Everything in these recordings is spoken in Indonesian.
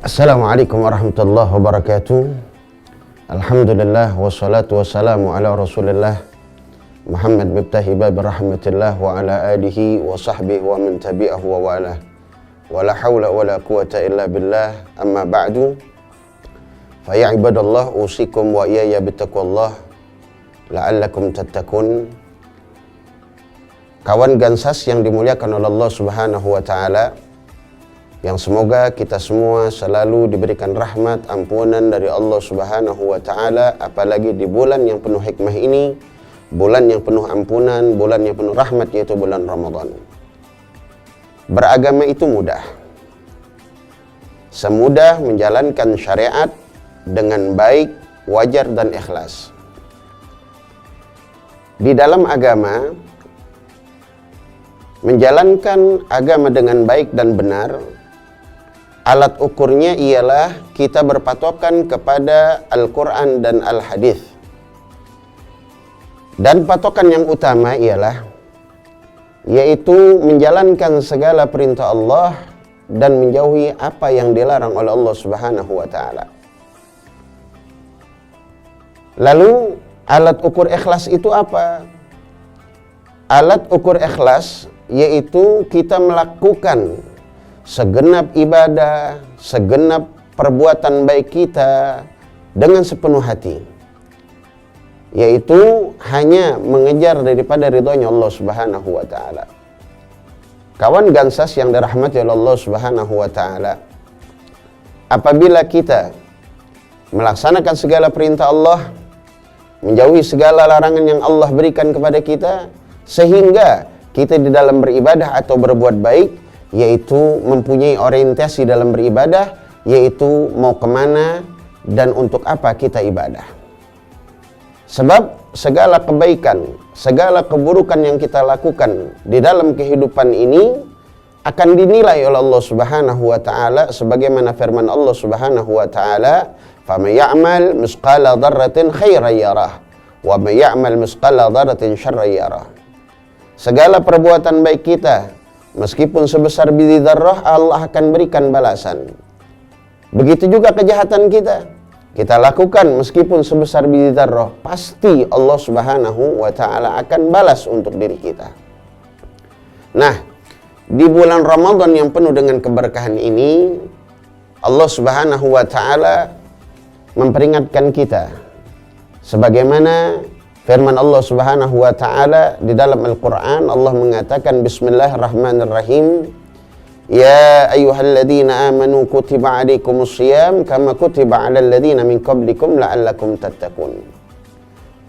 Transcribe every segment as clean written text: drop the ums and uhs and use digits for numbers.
Assalamualaikum warahmatullahi wabarakatuh. Alhamdulillah wassalatu wassalamu ala Rasulillah Muhammad miftahi bab rahmatillah wa ala alihi wa sahbihi wa man tabi'ahu wa wala. Wala hawla wala quwata illa billah. Amma ba'du. Fa ya ibadallah usikum wa iyaya bittaqwallah la'allakum tattaqun. Kawan Gansas yang dimuliakan oleh Allah Subhanahu wa taala, yang semoga kita semua selalu diberikan rahmat ampunan dari Allah Subhanahu wa taala, apalagi di bulan yang penuh hikmah ini, bulan yang penuh ampunan, bulan yang penuh rahmat, yaitu bulan Ramadan. Beragama itu mudah. Semudah menjalankan syariat dengan baik, wajar dan ikhlas. Di dalam agama, menjalankan agama dengan baik dan benar, alat ukurnya ialah kita berpatokan kepada Al-Quran dan Al-Hadis. Dan patokan yang utama ialah yaitu menjalankan segala perintah Allah dan menjauhi apa yang dilarang oleh Allah Subhanahu wa taala. Lalu alat ukur ikhlas itu apa? Alat ukur ikhlas yaitu kita melakukan segenap ibadah, segenap perbuatan baik kita dengan sepenuh hati, yaitu hanya mengejar daripada ridhonya Allah Subhanahu wa taala. Kawan Gansas yang dirahmati oleh Allah Subhanahu wa taala, apabila kita melaksanakan segala perintah Allah, menjauhi segala larangan yang Allah berikan kepada kita, sehingga kita di dalam beribadah atau berbuat baik, yaitu mempunyai orientasi dalam beribadah, yaitu mau kemana dan untuk apa kita ibadah. Sebab segala kebaikan, segala keburukan yang kita lakukan di dalam kehidupan ini akan dinilai oleh Allah Subhanahu wa taala sebagaimana firman Allah Subhanahu wa taala, "Faman ya'mal misqala dzarratin khairan yarah, wa man ya'mal misqala dzarratin syarran yarah." Segala perbuatan baik kita, meskipun sebesar biji dzarrah, Allah akan berikan balasan. Begitu juga kejahatan kita lakukan meskipun sebesar biji dzarrah, pasti Allah Subhanahu wa taala akan balas untuk diri kita. Nah, di bulan Ramadan yang penuh dengan keberkahan ini, Allah Subhanahu wa taala memperingatkan kita sebagaimana firman Allah Subhanahu wa taala di dalam Al-Qur'an. Allah mengatakan, Bismillahirrahmanirrahim, Ya ayyuhalladzina amanu kutiba alaikumus syiyam kama kutiba alal ladzina min qablikum la'allakum tattaqun.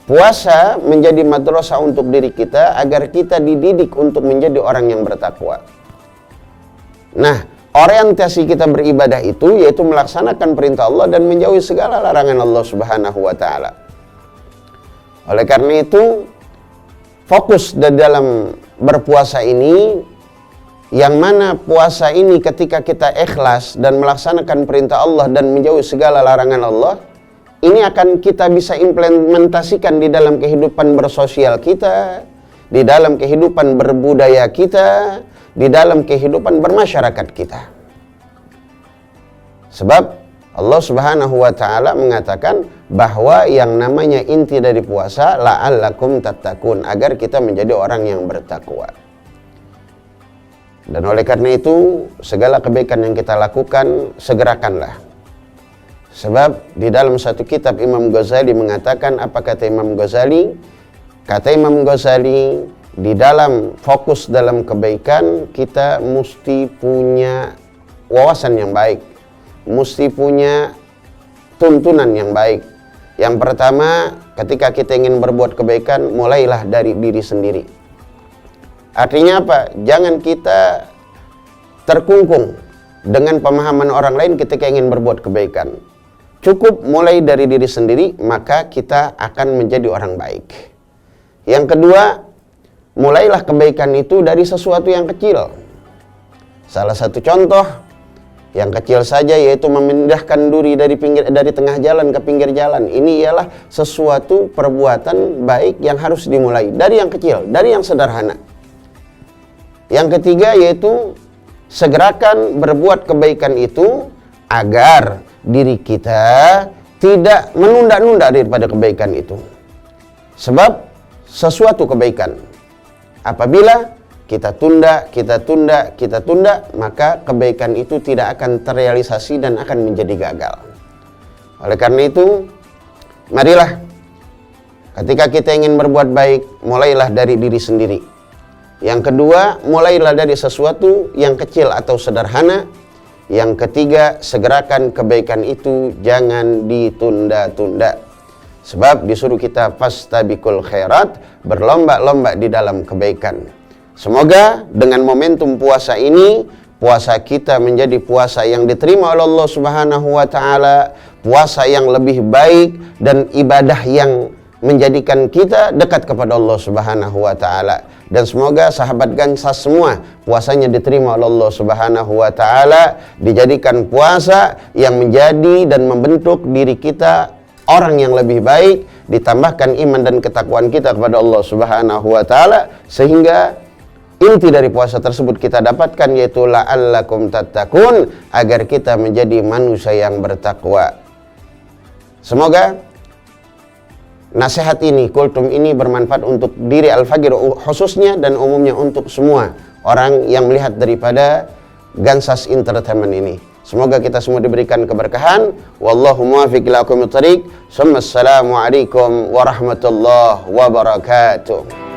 Puasa menjadi madrasah untuk diri kita agar kita dididik untuk menjadi orang yang bertakwa. Nah, orientasi kita beribadah itu yaitu melaksanakan perintah Allah dan menjauhi segala larangan Allah Subhanahu wa taala. Oleh karena itu, fokus di dalam berpuasa ini, yang mana puasa ini ketika kita ikhlas dan melaksanakan perintah Allah dan menjauhi segala larangan Allah, ini akan kita bisa implementasikan di dalam kehidupan bersosial kita, di dalam kehidupan berbudaya kita, di dalam kehidupan bermasyarakat kita. Sebab Allah Subhanahu wa taala mengatakan bahwa yang namanya inti dari puasa la'allakum tattaqun, agar kita menjadi orang yang bertakwa. Dan oleh karena itu, segala kebaikan yang kita lakukan segerakanlah. Sebab di dalam satu kitab Imam Ghazali mengatakan, apa kata Imam Ghazali? Kata Imam Ghazali, di dalam fokus dalam kebaikan kita mesti punya wawasan yang baik, mesti punya tuntunan yang baik. Yang pertama, ketika kita ingin berbuat kebaikan, mulailah dari diri sendiri. Artinya apa? Jangan kita terkungkung dengan pemahaman orang lain ketika ingin berbuat kebaikan. Cukup mulai dari diri sendiri, maka kita akan menjadi orang baik. Yang kedua, mulailah kebaikan itu dari sesuatu yang kecil. Salah satu contoh yang kecil saja yaitu memindahkan duri dari tengah jalan ke pinggir jalan. Ini ialah sesuatu perbuatan baik yang harus dimulai dari yang kecil, dari yang sederhana. Yang ketiga yaitu segerakan berbuat kebaikan itu agar diri kita tidak menunda-nunda daripada kebaikan itu. Sebab sesuatu kebaikan apabila kita tunda, maka kebaikan itu tidak akan terrealisasi dan akan menjadi gagal. Oleh karena itu, marilah ketika kita ingin berbuat baik, mulailah dari diri sendiri. Yang kedua, mulailah dari sesuatu yang kecil atau sederhana. Yang ketiga, segerakan kebaikan itu, jangan ditunda-tunda. Sebab disuruh kita fastabiqul khairat, berlomba-lomba di dalam kebaikan. Semoga dengan momentum puasa ini, puasa kita menjadi puasa yang diterima oleh Allah Subhanahu wa taala, puasa yang lebih baik dan ibadah yang menjadikan kita dekat kepada Allah Subhanahu wa taala. Dan semoga sahabat Gansas semua puasanya diterima oleh Allah Subhanahu wa taala, dijadikan puasa yang menjadi dan membentuk diri kita orang yang lebih baik, ditambahkan iman dan ketakwaan kita kepada Allah Subhanahu wa taala, sehingga inti dari puasa tersebut kita dapatkan, yaitu la'allakum tattaqun, agar kita menjadi manusia yang bertakwa. Semoga nasihat ini, kultum ini bermanfaat untuk diri Al-Faqir khususnya dan umumnya untuk semua orang yang melihat daripada Gansas Entertainment ini. Semoga kita semua diberikan keberkahan. Wallahu muwaffiq ila aqwamit thariq. Assalamualaikum warahmatullahi wabarakatuh.